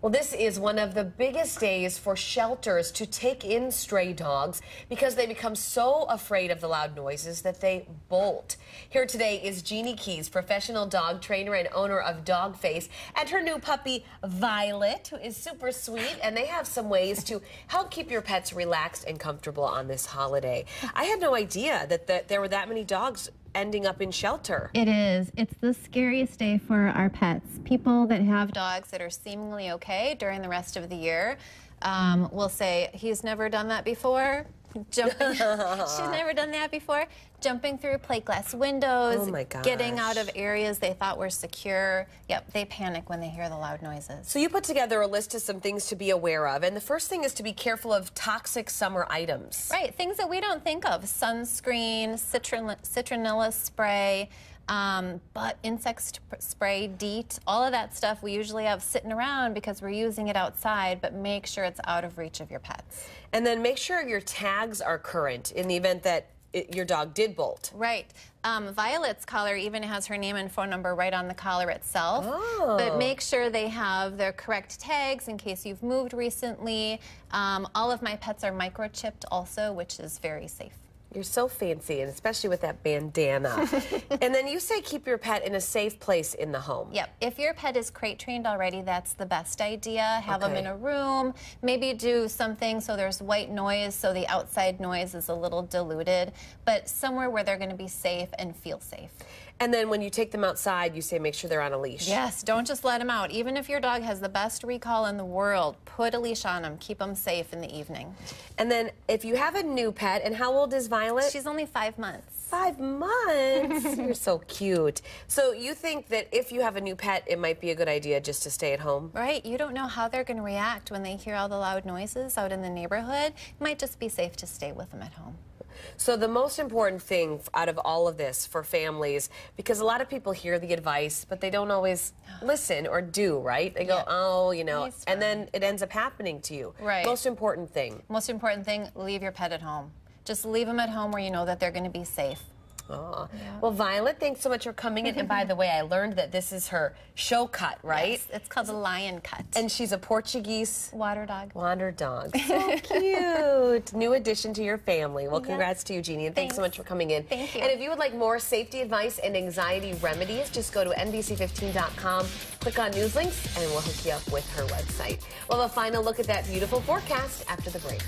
Well, this is one of the biggest days for shelters to take in stray dogs because they become so afraid of the loud noises that they bolt. Here today is Giene, professional dog trainer and owner of Dogface, and her new puppy, Violet, who is super sweet, and they have some ways to help keep your pets relaxed and comfortable on this holiday. I had no idea that there were that many dogs ending up in shelter. It is. It's the scariest day for our pets. People that have dogs that are seemingly okay during the rest of the year will say, he's never done that before. She's never done that before. Jumping through plate glass windows, oh my gosh, getting out of areas they thought were secure. Yep, they panic when they hear the loud noises. So you put together a list of some things to be aware of, and the first thing is to be careful of toxic summer items. Right, things that we don't think of. Sunscreen, citronella spray, but insect spray, DEET, all of that stuff we usually have sitting around because we're using it outside, but make sure it's out of reach of your pets. And then make sure your tags are current in the event that your dog did bolt. Right. Violet's collar even has her name and phone number right on the collar itself. Oh. But make sure they have their correct tags in case you've moved recently. All of my pets are microchipped also, which is very safe. You're so fancy, and especially with that bandana. And then you say keep your pet in a safe place in the home. Yep. If your pet is crate trained already, that's the best idea. Have them in a room. Maybe do something so there's white noise, so the outside noise is a little diluted, but somewhere where they're going to be safe and feel safe. And then when you take them outside, you say make sure they're on a leash. Yes, don't just let them out. Even if your dog has the best recall in the world, put a leash on them. Keep them safe in the evening. And then if you have a new pet, and how old is Violet? She's only 5 months. 5 months? You're so cute. So you think that if you have a new pet, it might be a good idea just to stay at home? Right. You don't know how they're going to react when they hear all the loud noises out in the neighborhood. It might just be safe to stay with them at home. So the most important thing out of all of this for families, because a lot of people hear the advice, but they don't always listen or do, right? They go, oh, you know, and then it ends up happening to you. Right. Most important thing. Most important thing, leave your pet at home. Just leave them at home where you know that they're going to be safe. Oh. Yeah. Well, Violet, thanks so much for coming in. And by the way, I learned that this is her show cut, right? Yes, it's called the lion cut. And she's a Portuguese water dog. Water dog. So cute. New addition to your family. Well, congrats to you, Giene, and thanks so much for coming in. Thank you. And if you would like more safety advice and anxiety remedies, just go to NBC15.com, click on news links, and we'll hook you up with her website. We'll have a final look at that beautiful forecast after the break.